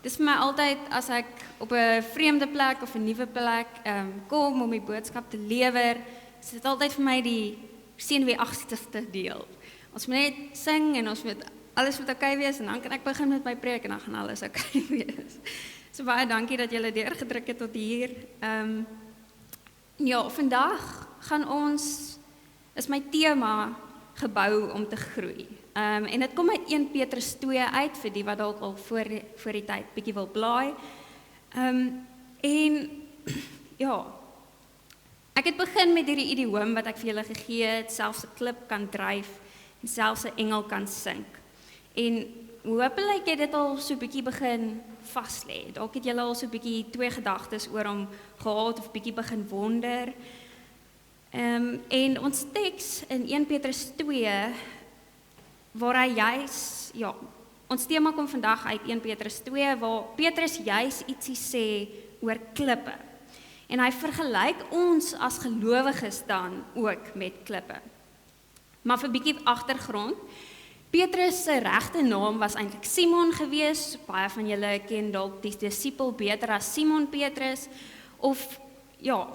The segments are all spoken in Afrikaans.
Dis vir my altyd, as ek op 'n vreemde plek of 'n nuwe plek kom om die boodskap te lewer, is dit altyd vir my die senuweeagtigste deel. Ons moet net sing en alles moet oukei wees en dan kan ek begin met my preek en dan gaan alles oukei wees. So baie dankie dat julle deurgedruk het tot hier. Ja, vandag is my tema gebou om te groei. En dit kom uit 1 Petrus 2 uit, vir die wat dalk al voor die tyd bietjie wil blaai. En ja, ek het begin met hierdie idioom wat ek vir julle gegee het, selfs 'n klip kan dryf en selfs 'n engel kan sink. En hopelik het dit al so bietjie begin vas lê. Dalk het julle al so bietjie 2 gedagtes oor hom gehad of bietjie begin wonder. En ons teks in 1 Petrus 2 waar hy ons tema kom vandag uit 1 Petrus 2, waar Petrus juis ietsie sê oor klippe. En hy vergelyk ons as gelowiges dan ook met klippe. Maar vir 'n bietjie agtergrond, Petrus se regte naam was eintlik Simon gewees. Baie van julle ken dalk die disipel beter as Simon Petrus, of ja,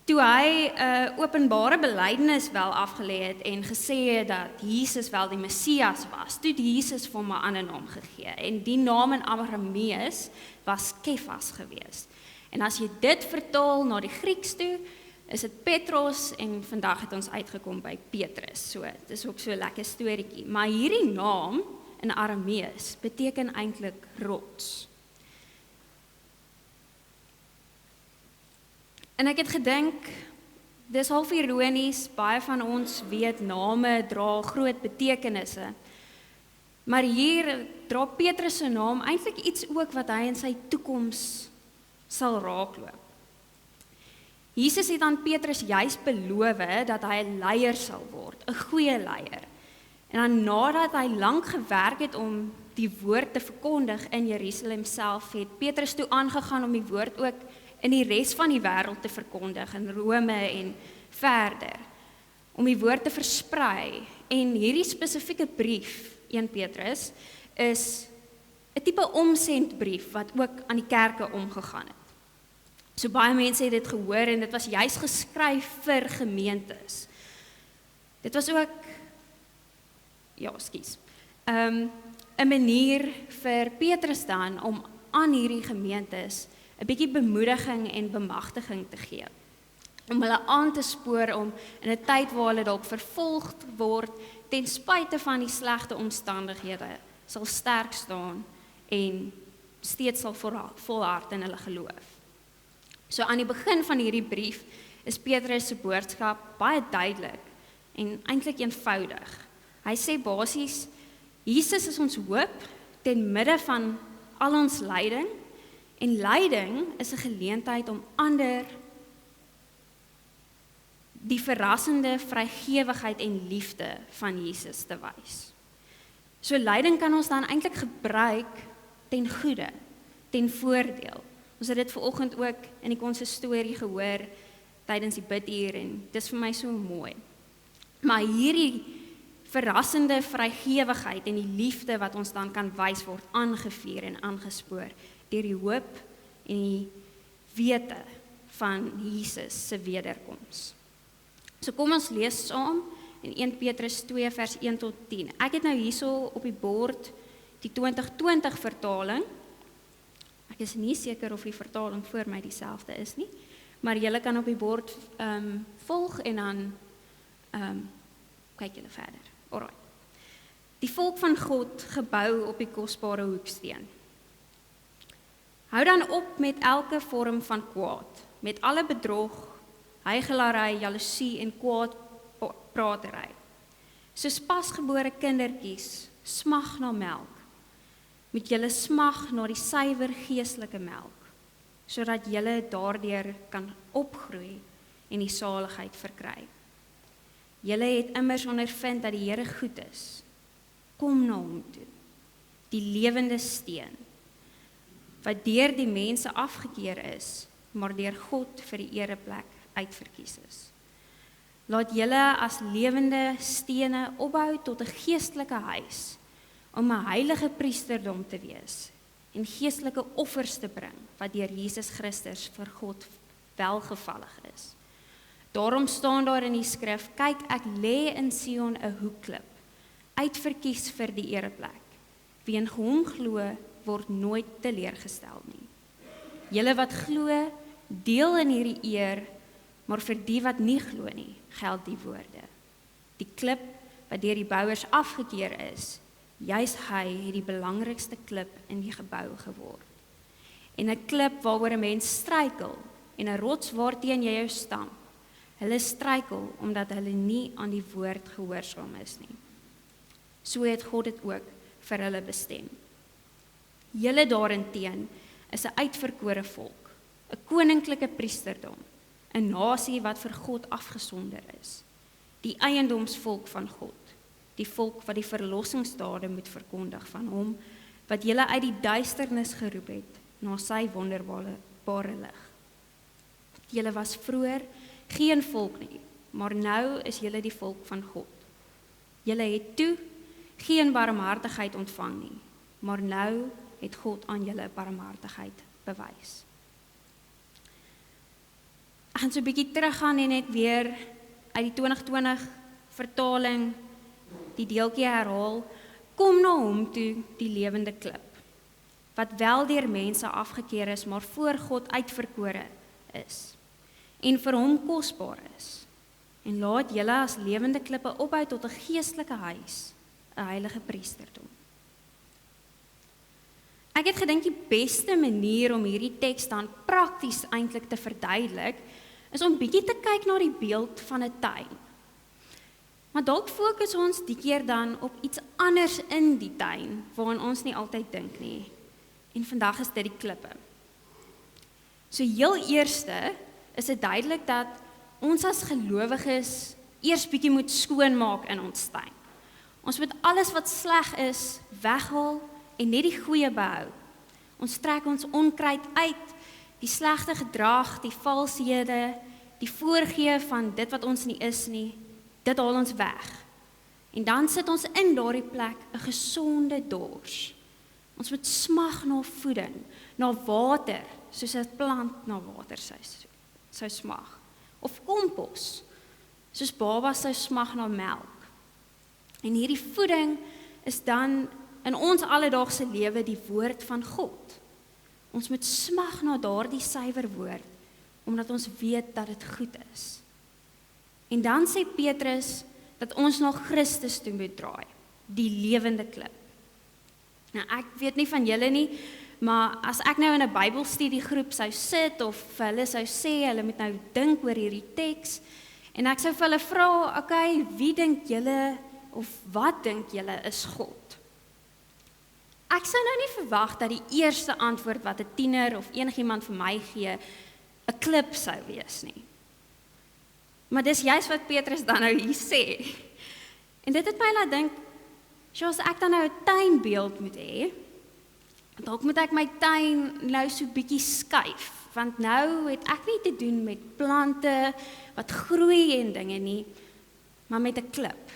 toe hy 'n openbare belydenis wel afgelê het en gesê het dat Jesus wel die Messias was, toe het Jesus vir hom 'n ander naam gegee. En die naam in Aramees was Kefas gewees. En as jy dit vertaal na die Grieks toe, is dit Petros en vandag het ons uitgekom by Petrus. So, dit is ook so 'n lekker storieetjie. Maar hierdie naam in Aramees beteken eintlik rots. En ek het gedink, dis half ironies, baie van ons weet name dra groot betekenisse. Maar hier dra Petrus se naam eintlik iets ook wat hy in sy toekoms sal raakloop. Jesus het aan Petrus juis beloof dat hy 'n leier sal word, 'n goeie leier. En dan nadat hy lank gewerk het om die woord te verkondig in Jerusalem self, het Petrus toe aangegaan om die woord ook in die res van die wêreld te verkondig, in Rome en verder, om die woord te versprei. En hierdie spesifieke brief, 1 Petrus, is 'n tipe omsendbrief wat ook aan die kerke omgegaan het. So baie mense het dit gehoor en dit was juis geskryf vir gemeentes. Dit was ook, 'n manier vir Petrus dan om aan hierdie gemeentes 'n bietjie bemoediging en bemagtiging te gee. Om hulle aan te spoor om in 'n tyd waar hulle dalk vervolg word, ten spyte van die slegte omstandighede, sal sterk staan en steeds sal volhard in hulle geloof. So aan die begin van hierdie brief is Petrus se boodskap baie duidelik en eintlik eenvoudig. Hy sê basies, Jesus is ons hoop ten midde van al ons lyding. En lyding is 'n geleentheid om ander die verrassende vrygewigheid en liefde van Jesus te wys. So lyding kan ons dan eintlik gebruik ten goeie, ten voordeel. Ons het dit vanoggend ook in die konsistorie gehoor tydens die biduur en dis vir my so mooi. Maar hierdie verrassende vrygewigheid en die liefde wat ons dan kan wys word aangevuur en aangespoor deur die hoop en die wete van Jesus se wederkoms. So kom ons lees saam in 1 Petrus 2 vers 1 tot 10. Ek het nou hierso op die bord die 2020 vertaling. Ek is nie seker of die vertaling voor my dieselfde is nie, maar julle kan op die bord volg en dan kyk julle verder. Alright. Die volk van God gebou op die kosbare hoeksteen. Hou dan op met elke vorm van kwaad, met alle bedrog, hygelary, jaloesie en kwaadpratery. Soos pasgebore kindertjies smag na melk, moet julle smag na die suiwer geestelike melk, sodat julle daardeur kan opgroei en die saligheid verkry. Julle het immers ondervind dat die Here goed is. Kom na hom toe, die lewende steen, wat deur die mense afgekeer is, maar deur God vir die ereplek uitverkies is. Laat julle as lewende stene opbou tot 'n geestelike huis, om 'n heilige priesterdom te wees, en geestelike offers te bring wat deur Jesus Christus vir God welgevallig is. Daarom staan daar in die skrif, kyk, ek lê in Sion 'n hoekklip, uitverkies vir die ereplek. Wie in hom glo, word nooit teleurgestel nie. Julle wat glo, deel in hierdie eer, maar vir die wat nie glo nie, geld die woorde. Die klip wat deur die bouers afgekeur is, juis hy het die belangrikste klip in die gebou geword. En 'n klip waaroor 'n mens struikel, en 'n rots waarteen jy jou stamp, hulle struikel omdat hulle nie aan die woord gehoorsaam is nie. So het God dit ook vir hulle bestem. Julle daarenteen is 'n uitverkore volk, 'n koninklike priesterdom, 'n nasie wat vir God afgesonder is, die eiendomsvolk van God, die volk wat die verlossingsdade moet verkondig van hom, wat julle uit die duisternis geroep het na sy wonderbare lig. Julle was vroeër geen volk nie, maar nou is julle die volk van God. Julle het toe geen barmhartigheid ontvang nie, maar nou het God aan julle barmhartigheid bewys. Ek gaan so 'n bietjie teruggaan en net weer uit die 2020 vertaling die deeltjie herhaal. Kom na hom toe, die lewende klip, wat wel deur mense afgekeur is, maar voor God uitverkore is, en vir hom kosbaar is. En laat julle as lewende klippe opbou tot 'n geestelike huis, 'n heilige priesterdom. Ek het gedink die beste manier om hierdie teks dan prakties eintlik te verduidelik, is om bietjie te kyk na die beeld van 'n tuin. Maar dalk fokus ons die keer dan op iets anders in die tuin, waaraan ons nie altyd dink nie. En vandag is dit die klippe. So heel eerste is dit duidelik dat ons as gelowiges eers bietjie moet skoonmaak in ons tuin. Ons moet alles wat sleg is, weghaal en net die goeie behou. Ons trek ons onkruid uit, die slegte gedrag, die valshede, die voorgee van dit wat ons nie is nie, dit haal ons weg. En dan sit ons in daardie plek 'n gesonde dors. Ons moet smag na voeding, na water, soos 'n plant na water sou smag. Of kompos, soos babas sou smag na melk. En hierdie voeding is dan in ons alledaagse lewe die woord van God. Ons moet smag na daardie suiwer woord, omdat ons weet dat dit goed is. En dan sê Petrus dat ons na Christus toe moet draai, die lewende klip. Nou ek weet nie van julle nie, maar as ek nou in 'n Bybelstudiegroep sou sit of vir hulle sou sê, hulle moet nou dink oor hierdie teks, en ek sou vir hulle vra, okay, wie dink julle of wat dink julle is God? Ek sou nou nie verwag dat die eerste antwoord wat 'n tiener of enigiemand vir my gee, 'n klip sou wees nie. Maar dis juist wat Petrus dan nou hier sê. En dit het my laat dink, as ek dan nou 'n tuinbeeld moet hê, dalk moet ek my tuin nou so bietjie skuif, want nou het ek nie te doen met plante wat groei en dinge nie, maar met 'n klip.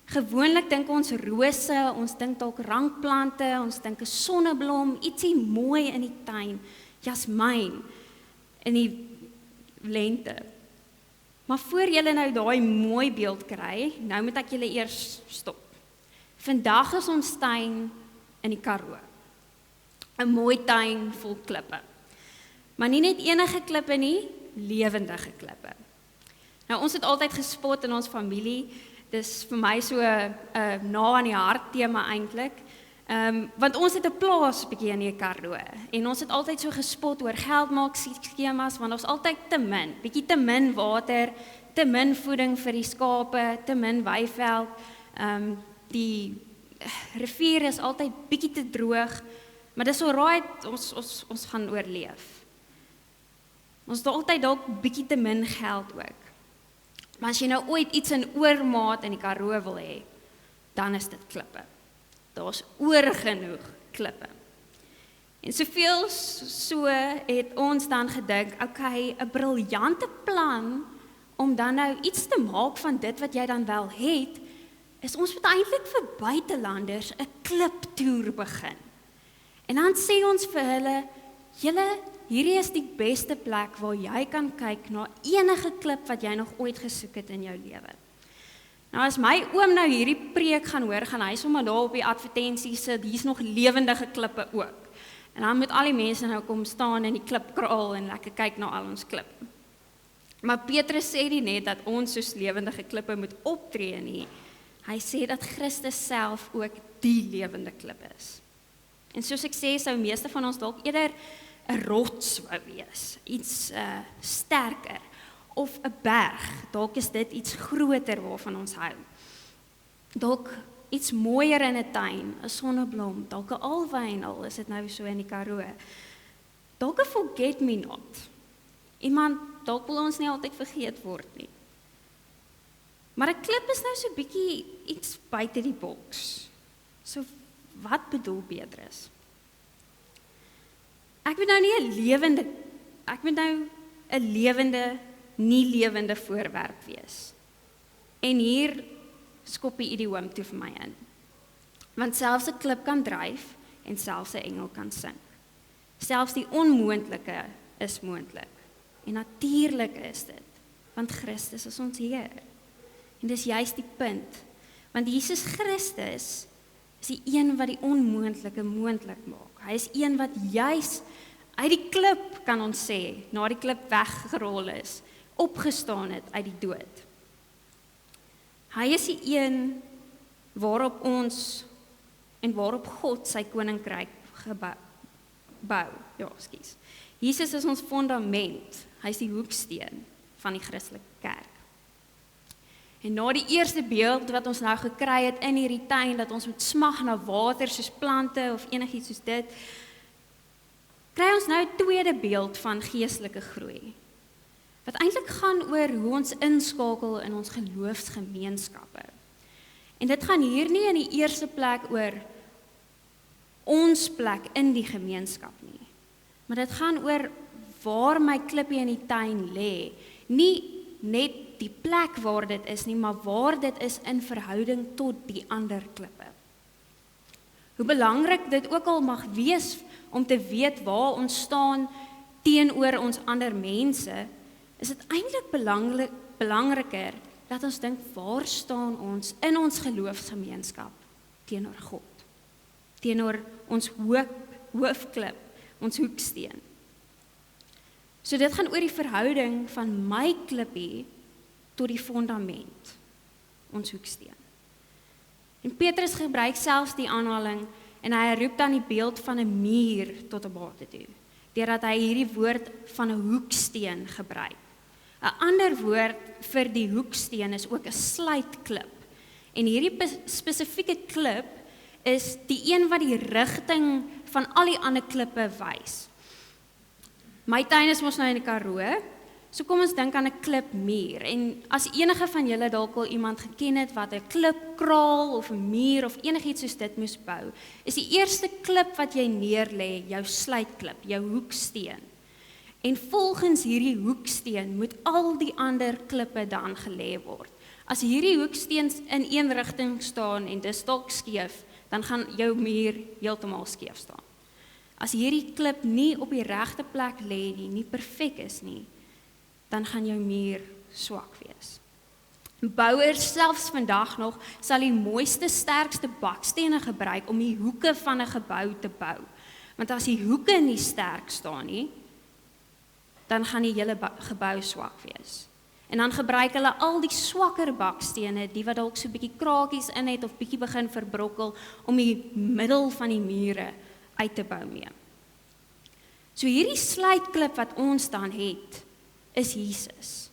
Gewoonlik dink ons rose, ons dink dalk rankplante, ons dink 'n sonneblom, ietsie mooi in die tuin, jasmijn in die lente. Maar voor julle nou daai mooi beeld kry, nou moet ek julle eers stop. Vandag is ons tuin in die Karoo. 'n Mooi tuin vol klippe. Maar nie net enige klippe nie, lewendige klippe. Nou ons het altyd gespot in ons familie. Dis vir my so 'n na aan die hart tema eintlik. Want ons het 'n plaas bietjie in die Karoo en ons het altyd so gespot oor geldmaak skemas, want ons altyd bietjie te min water, te min voeding vir die skape, te min weiveld. Die rivier is altyd bietjie te droog, maar dis alright, ons gaan oorleef. Ons het altyd dalk bietjie te min geld ook. Maar as jy nou ooit iets in oormaat in die Karoo wil hê, dan is dit klippe. Daar's oorgenoeg klippe. En soveel so het ons dan gedink, okay, 'n briljante plan om dan nou iets te maak van dit wat jy dan wel het, is ons moet eintlik vir buitelanders 'n kliptoer begin. En dan sê ons vir hulle, julle, hierdie is die beste plek waar jy kan kyk na enige klip wat jy nog ooit gesoek het in jou lewe. Nou as my oom nou hierdie preek gaan hoor, gaan hy sommer daar op die advertensie sit, hier's nog lewendige klippe ook. En dan moet al die mense nou kom staan in die klipkraal en lekker kyk na al ons klippe. Maar Petrus sê nie net dat ons soos lewendige klippe moet optree nie. Hy sê dat Christus self ook die lewende klip is. En soos ek sê, sou meeste van ons dalk eerder 'n rots wou wees, iets sterker, of 'n berg, dalk is dit iets groter waarvan ons hou. Dalk iets mooier in 'n tuin, 'n sonneblom, dalk 'n alwyn, al is dit nou so in die Karoo. Dalk 'n forget me not. Iemand, dalk wil ons nie altyd vergeet word nie. Maar 'n klip is nou so bietjie iets buite die boks. So wat bedoel Petrus? Ek moet nou nie lewende voorwerp wees. En hier skop die idioom toe vir my in. Want selfs 'n klip kan dryf en selfs 'n engel kan sink. Selfs die onmoontlike is moontlik. En natuurlik is dit, want Christus is ons Heer. En dis juist die punt, want Jesus Christus is die een wat die onmoontlike moontlik maak. Hy is een wat juist uit die klip, kan ons sê, na die klip weggerol is, opgestaan het uit die dood. Hy is die een waarop ons en waarop God sy koninkryk bou. Ja, ekskuus. Jesus is ons fondament. Hy is die hoeksteen van die Christelike kerk. En na die eerste beeld wat ons nou gekry het in hierdie tuin, dat ons moet smag na water soos plante of enigiets soos dit, kry ons nou 'n tweede beeld van geestelike groei. Wat eintlik gaan oor hoe ons inskakel in ons geloofsgemeenskappe. En dit gaan hier nie in die eerste plek oor ons plek in die gemeenskap nie. Maar dit gaan oor waar my klippie in die tuin lê. Nie net die plek waar dit is nie, maar waar dit is in verhouding tot die ander klippe. Hoe belangrik dit ook al mag wees om te weet waar ons staan teenoor ons ander mense, is dit eintlik belangriker dat ons dink, waar staan ons in ons geloofsgemeenskap teenoor God, teenoor ons hoofklip, ons hoeksteen. So dit gaan oor die verhouding van my klippie tot die fondament, ons hoeksteen. En Petrus gebruik selfs die aanhaling en hy roep dan die beeld van 'n muur tot 'n bate toe, deurdat hy hierdie woord van 'n hoeksteen gebruik. 'n Ander woord vir die hoeksteen is ook 'n sluitklip. En hierdie spesifieke klip is die een wat die rigting van al die ander klippe wys. My tuin is mos nou in die Karoo, so kom ons dink aan 'n klipmuur. En as enige van julle dalk al iemand geken het wat 'n klipkraal of 'n muur of enigiets soos dit moes bou, is die eerste klip wat jy neerlê jou sluitklip, jou hoeksteen. En volgens hierdie hoeksteen moet al die ander klippe dan gelê word. As hierdie hoeksteen in een rigting staan en dis dalk skeef, dan gaan jou muur heeltemal skeef staan. As hierdie klip nie op die regte plek lê nie perfek is nie, dan gaan jou muur swak wees. Bouers selfs vandag nog sal die mooiste, sterkste bakstene gebruik om die hoeke van 'n gebou te bou. Want as die hoeke nie sterk staan nie, dan gaan die hele gebou swak wees. En dan gebruik hulle al die swakker bakstene, die wat dalk so bietjie krakies in het of bietjie begin verbrokkel, om die middel van die mure uit te bou mee. So hierdie sluitklip wat ons dan het, is Jesus.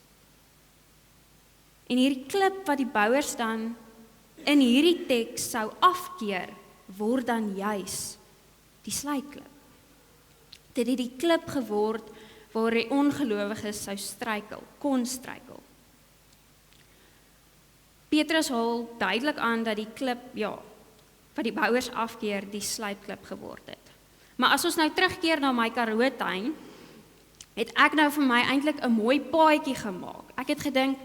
En hierdie klip wat die bouers dan in hierdie teks sou afkeer, word dan juis die sluitklip. Dit het die klip geword waar die ongelowiges sou kon struikel. Petrus haal duidelik aan dat die klip, wat die bouers afkeer, die sluitklip geword het. Maar as ons nou terugkeer na my Karoo tuin, het ek nou vir my eintlik 'n mooi paadjie gemaak. Ek het gedink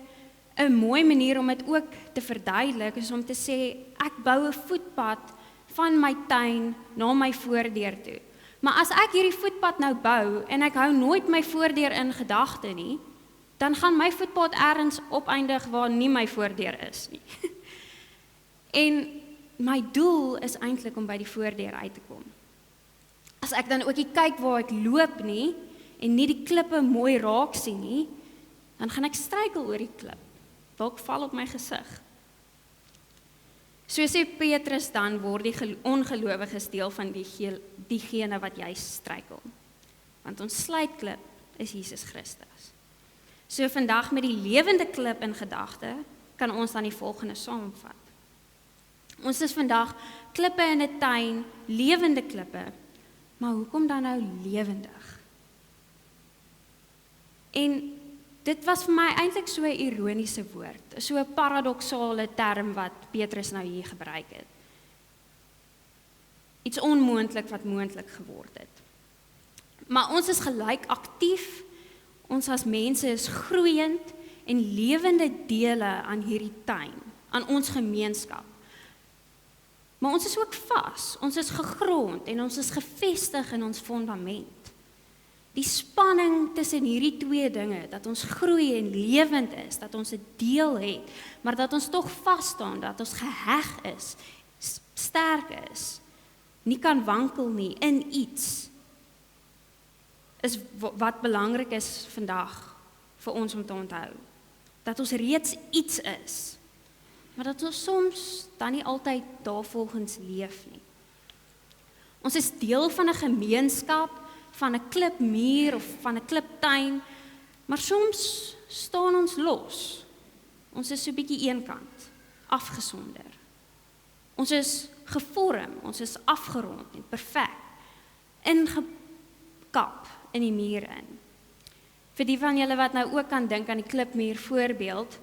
'n mooi manier om dit ook te verduidelik is om te sê ek bou 'n voetpad van my tuin na my voordeur toe. Maar as ek hierdie voetpad nou bou en ek hou nooit my voordeur in gedagte nie, dan gaan my voetpad ergens opeindig waar nie my voordeur is nie. En my doel is eintlik om by die voordeur uit te kom. As ek dan ook nie kyk waar ek loop nie en nie die klippe mooi raak sien nie, dan gaan ek struikel oor die klip. Dalk val op my gesig. So sê Petrus dan word die ongelowiges deel van diegene wat jy struikel. Want ons sluitklip is Jesus Christus. So vandag met die lewende klip in gedagte, kan ons dan die volgende saamvat. Ons is vandag klippe in 'n tuin, lewende klippe, maar hoekom dan nou lewendig? En dit was vir my eintlik so 'n ironiese woord, so 'n paradoksale term wat Petrus nou hier gebruik het. Iets onmoontlik wat moontlik geword het. Maar ons is gelyk aktief, ons as mense is groeiend en lewende dele aan hierdie tuin, aan ons gemeenskap. Maar ons is ook vas, ons is gegrond en ons is gevestig in ons fondament. Die spanning tussen hierdie twee dinge, dat ons groei en lewend is, dat ons 'n deel het, maar dat ons tog vas staan, dat ons geheg is, sterk is, nie kan wankel nie in iets, is wat belangrik is vandag vir ons om te onthou. Dat ons reeds iets is, maar dat ons soms dan nie altyd daarvolgens leef nie. Ons is deel van 'n gemeenskap, van 'n klipmuur of van 'n kliptuin, maar soms staan ons los. Ons is so 'n bietjie eenkant, afgesonder. Ons is gevorm, ons is afgerond en perfek, ingekap in die muur in. Vir die van julle wat nou ook kan dink aan die klipmuur voorbeeld,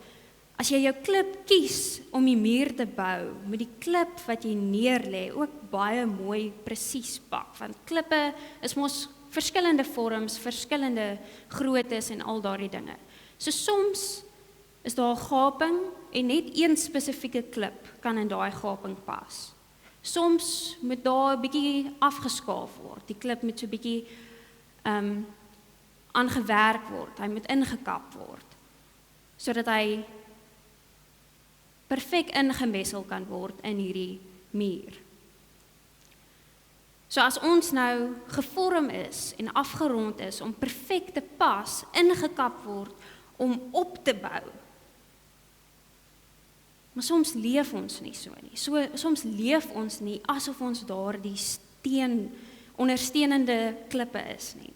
as jy jou klip kies om die muur te bou, moet die klip wat jy neerlê ook baie mooi presies pak, want klippe is mos verskillende vorms, verskillende groottes en al daardie dinge. So soms is daar 'n gaping en net een spesifieke klip kan in daai gaping pas. Soms moet daar 'n bietjie afgeskaaf word. Die klip moet so 'n bietjie aangewerk word. Hy moet ingekap word sodat hy perfek ingemessel kan word in hierdie muur. So as ons nou gevorm is en afgerond is om perfek te pas, ingekap word om op te bou. Maar soms leef ons nie so nie. Soms leef ons nie asof ons daardie ondersteunende klippe is nie.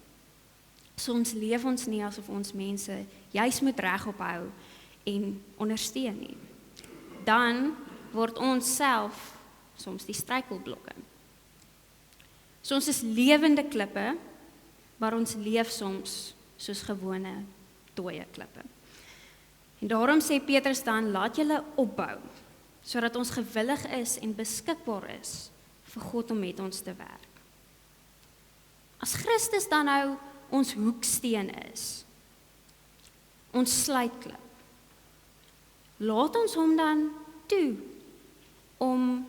Soms leef ons nie asof ons mense juis moet regop hou en ondersteun nie. Dan word ons self soms die struikelblokke. So ons is lewende klippe, maar ons leef soms soos gewone dooie klippe. En daarom sê Petrus dan, laat julle opbou, sodat ons gewillig is en beskikbaar is vir God om met ons te werk. As Christus dan nou ons hoeksteen is, ons sluitklip, laat ons hom dan toe om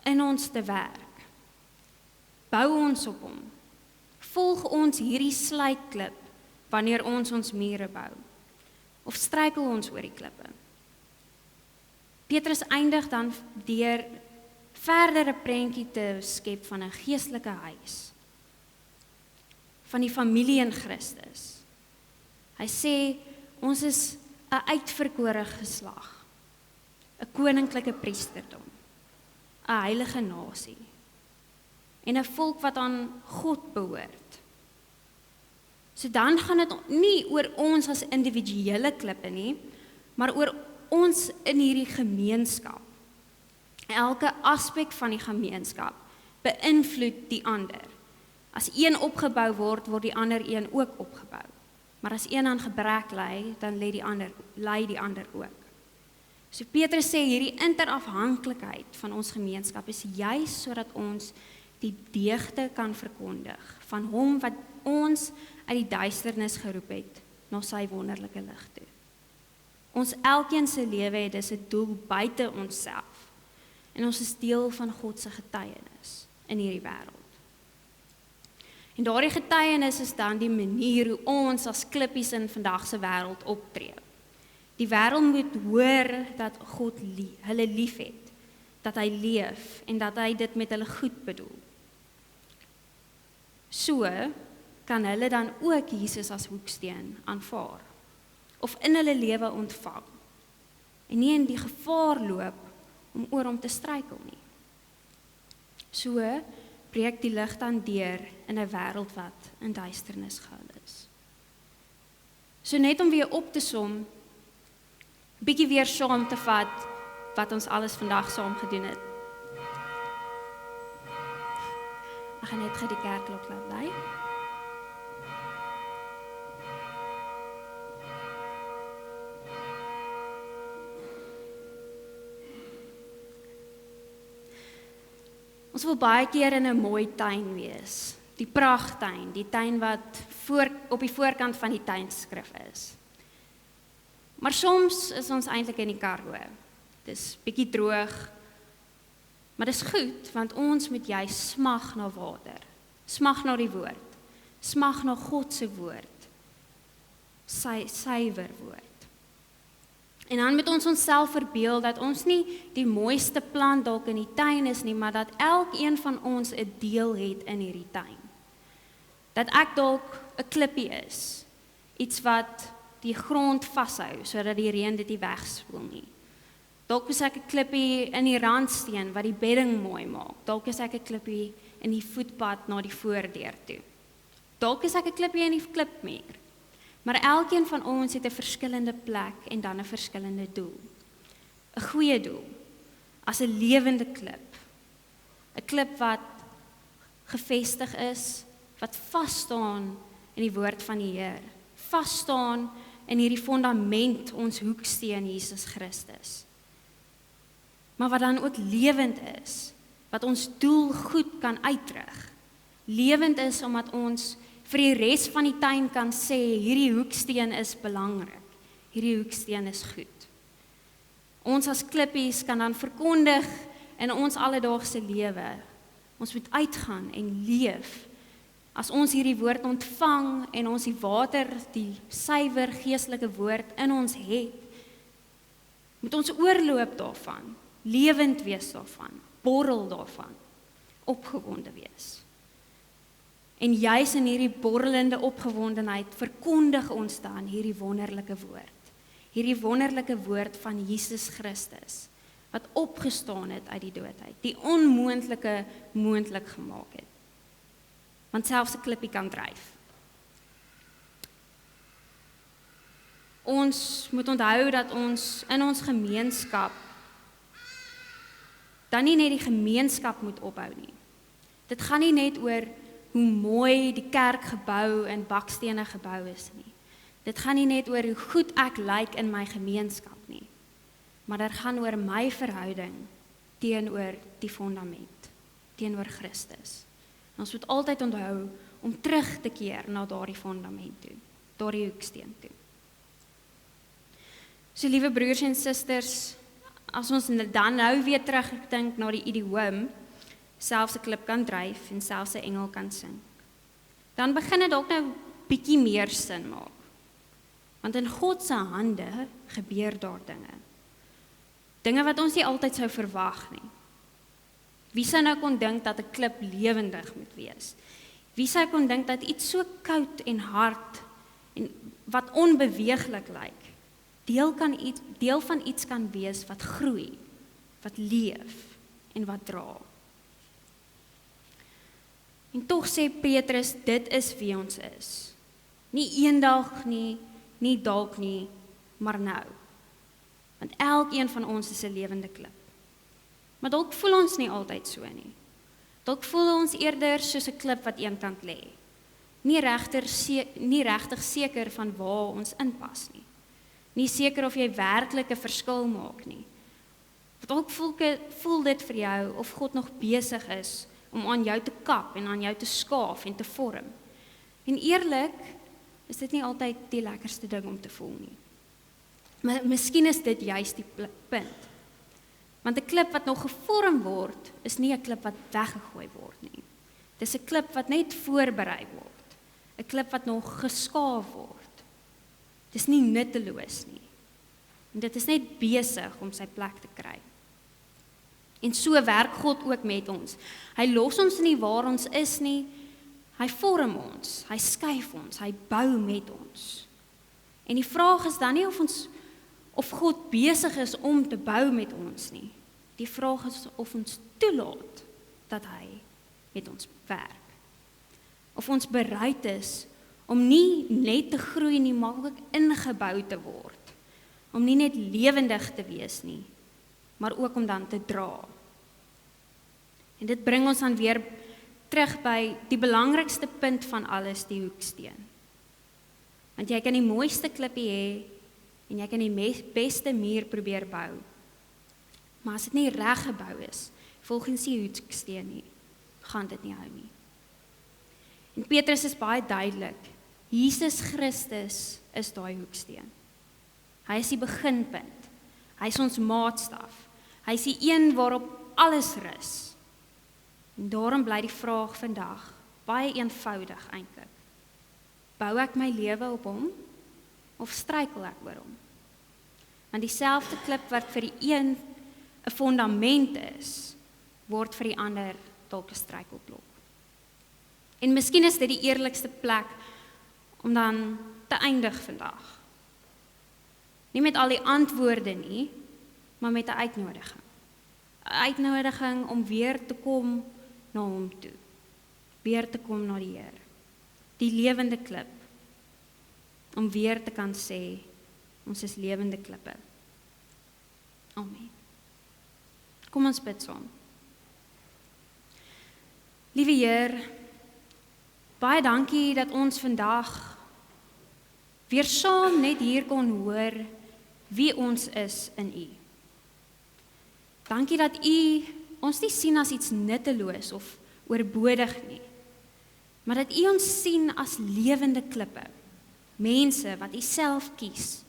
in ons te werk. Bou ons op hom. Volg ons hierdie sluitklip wanneer ons mure bou. Of struikel ons oor die klippe. Petrus eindig dan deur verdere prentjie te skep van 'n geestelike huis. Van die familie in Christus. Hy sê ons is 'n uitverkore geslag, 'n koninklike priesterdom, 'n heilige nasie en 'n volk wat aan God behoort. So dan gaan dit nie oor ons as individuele klippe nie, maar oor ons in hierdie gemeenskap. Elke aspek van die gemeenskap beïnvloed die ander. As een opgebou word, word die ander een ook opgebou. Maar as een aan gebrek ly, dan ly die ander ook. So Petrus sê hierdie interafhanklikheid van ons gemeenskap is juis sodat ons die deugde kan verkondig van hom wat ons uit die duisternis geroep het na sy wonderlike lig toe. Ons elkeen se lewe het dus 'n doel buite onsself. en ons is deel van God se getuienis in hierdie wêreld. En daardie getuienis is dan die manier hoe ons as klippies in vandag se wêreld optree. Die wêreld moet hoor dat God hulle liefhet, dat hy leef en dat hy dit met hulle goed bedoel. So kan hulle dan ook Jesus as hoeksteen aanvaar of in hulle lewe ontvang en nie in die gevaar loop om oor hom te struikel nie. So breek die lig dan deur in 'n wêreld wat in duisternis gehul is. So net om weer op te som, bietjie weer saam te vat wat ons alles vandag saam gedoen het. Ek gaan net die kerkklok laat lui. Ons wil baie keer in 'n mooi tuin wees. Die pragttuin, die tuin wat op die voorkant van die tuinskrif is. Maar soms is ons eintlik in die Karoo. Dis bietjie droog, maar dis goed, want ons moet jy smag na water, smag na die woord, smag na God se woord, sy suiwer woord. En dan moet ons onsself verbeel dat ons nie die mooiste plant dalk in die tuin is nie, maar dat elkeen van ons 'n deel het in hierdie tuin. Dat ek dalk 'n klippie is, iets wat die grond vashou, sodat die reën dit nie wegspoel nie. Dalk is ek 'n klippie in die randsteen wat die bedding mooi maak. Dalk is ek 'n klippie in die voetpad na die voordeur toe. Dalk is ek 'n klippie in die klipmuur. Maar elkeen van ons het 'n verskillende plek en dan 'n verskillende doel. 'n Goeie doel, as 'n lewende klip. 'n Klip wat gefestig is, wat vas staan in die woord van die Heer. Vas staan in hierdie fondament, ons hoeksteen Jesus Christus. Maar wat dan ook lewend is, wat ons doel goed kan uitrig. Lewend is omdat ons vir die res van die tuin kan sê, hierdie hoeksteen is belangrik, hierdie hoeksteen is goed. Ons as klippies kan dan verkondig in ons alledaagse lewe. Ons moet uitgaan en leef. As ons hierdie woord ontvang en ons die water, die suiwer geestelike woord in ons het, moet ons oorloop daarvan, lewend wees daarvan, borrel daarvan, opgewonde wees. En juis in hierdie borrelende opgewondenheid verkondig ons dan hierdie wonderlike woord van Jesus Christus, wat opgestaan het uit die doodheid, die onmoontlike moontlik gemaak het. Want selfs 'n klippie kan dryf. Ons moet onthou dat ons in ons gemeenskap dan nie net die gemeenskap moet ophou nie. Dit gaan nie net oor hoe mooi die kerkgebou en bakstene gebou is nie. Dit gaan nie net oor hoe goed ek lyk in my gemeenskap nie. Maar dit gaan oor my verhouding teenoor die fondament, teenoor Christus. Ons moet altyd onthou om terug te keer na daardie fondament toe, daardie hoeksteen toe. So liewe broers en susters, as ons dan nou weer terugdink na die idioom, selfs 'n klip kan dryf en selfs 'n engel kan sing, dan begin dit dalk nou bietjie meer sin maak. Want in God se hande gebeur daar dinge. Dinge wat ons nie altyd sou verwag nie. Wie sou nou kon dink dat 'n klip lewendig moet wees? Wie sou kon dink dat iets so koud en hard en wat onbeweeglik lyk, deel van iets kan wees wat groei, wat leef en wat dra. En tog sê Petrus, dit is wie ons is. Nie eendag nie, nie dalk nie, maar nou. Want elkeen van ons is 'n lewende klip. Maar dalk voel ons nie altyd so nie. Dalk voel ons eerder soos 'n klip wat eenkant lê. Nie regtig seker van waar ons inpas nie. Nie seker of jy werklik 'n verskil maak nie. Dalk voel dit vir jou of God nog besig is om aan jou te kap en aan jou te skaaf en te vorm. En eerlik is dit nie altyd die lekkerste ding om te voel nie. Maar miskien is dit juist die punt. Want 'n klip wat nog gevorm word, is nie 'n klip wat weggegooi word nie. Dis 'n klip wat net voorberei word. 'n Klip wat nog geskaaf word. Dis nie nutteloos nie. En dit is net besig om sy plek te kry. En so werk God ook met ons. Hy los ons nie waar ons is nie. Hy vorm ons, hy skuif ons, hy bou met ons. En die vraag is dan nie of God besig is om te bou met ons nie. Die vraag is of ons toelaat dat hy met ons werk. Of ons bereid is om nie net te groei nie, maar ook ingebou te word. Om nie net lewendig te wees nie, maar ook om dan te dra. En dit bring ons dan weer terug by die belangrikste punt van alles, die hoeksteen. Want jy kan die mooiste klippie hê, en jy kan die beste muur probeer bou. Maar as dit nie reg gebou is, volgens die hoeksteen nie, gaan dit nie hou nie. En Petrus is baie duidelik, Jesus Christus is daai hoeksteen. Hy is die beginpunt, hy is ons maatstaf, hy is die een waarop alles rus. En daarom bly die vraag vandag baie eenvoudig eintlik. Bou ek my lewe op hom, of struikel ek oor hom? Want dieselfde klip wat vir die een 'n fondament is, word vir die ander dalk 'n struikelblok. En miskien is dit die eerlikste plek om dan te eindig vandag. Nie met al die antwoorde nie, maar met 'n uitnodiging. 'n Uitnodiging om weer te kom na hom toe. Weer te kom na die Here. Die lewende klip. Om weer te kan sê, ons is lewende klippe. Amen. Kom ons bid saam. Liewe Heer, baie dankie dat ons vandag weer saam net hier kon hoor wie ons is in U. Dankie dat U ons nie sien as iets nutteloos of oorbodig nie, maar dat U ons sien as lewende klippe, mense wat U self kies,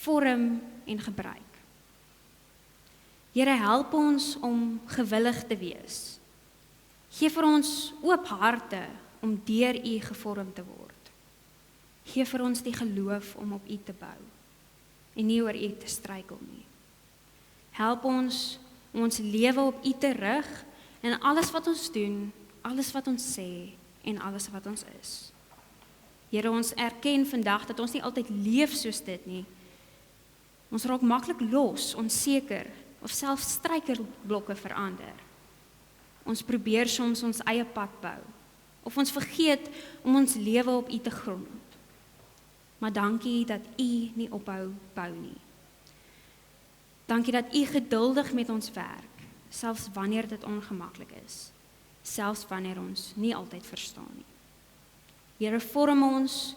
vorm en gebruik. Here, help ons om gewillig te wees. Geef vir ons oop harte om deur U gevorm te word. Geef vir ons die geloof om op U te bou en nie oor U te struikel nie. Help ons om ons lewe op U te rig in alles wat ons doen, alles wat ons sê en alles wat ons is. Here, ons erken vandag dat ons nie altyd leef soos dit nie. Ons raak maklik los, onseker of selfs struikelblokke verander. Ons probeer soms ons eie pad bou of ons vergeet om ons lewe op U te grond. Maar dankie dat U nie ophou bou nie. Dankie dat U geduldig met ons werk, selfs wanneer dit ongemaklik is, selfs wanneer ons nie altyd verstaan nie. Here, vorm ons,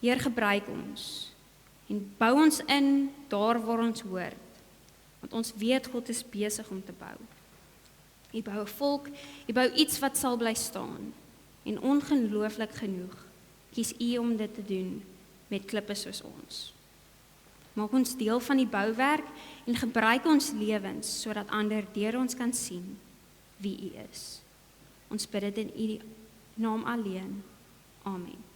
Heer, gebruik ons en bou ons in daar waar ons hoort, want ons weet God is besig om te bou. U bou 'n volk, U bou iets wat sal bly staan en ongelooflik genoeg kies U om dit te doen met klippe soos ons. Maak ons deel van die bouwerk en gebruik ons lewens sodat ander deur ons kan sien wie U is. Ons bid dit in U naam alleen. Amen.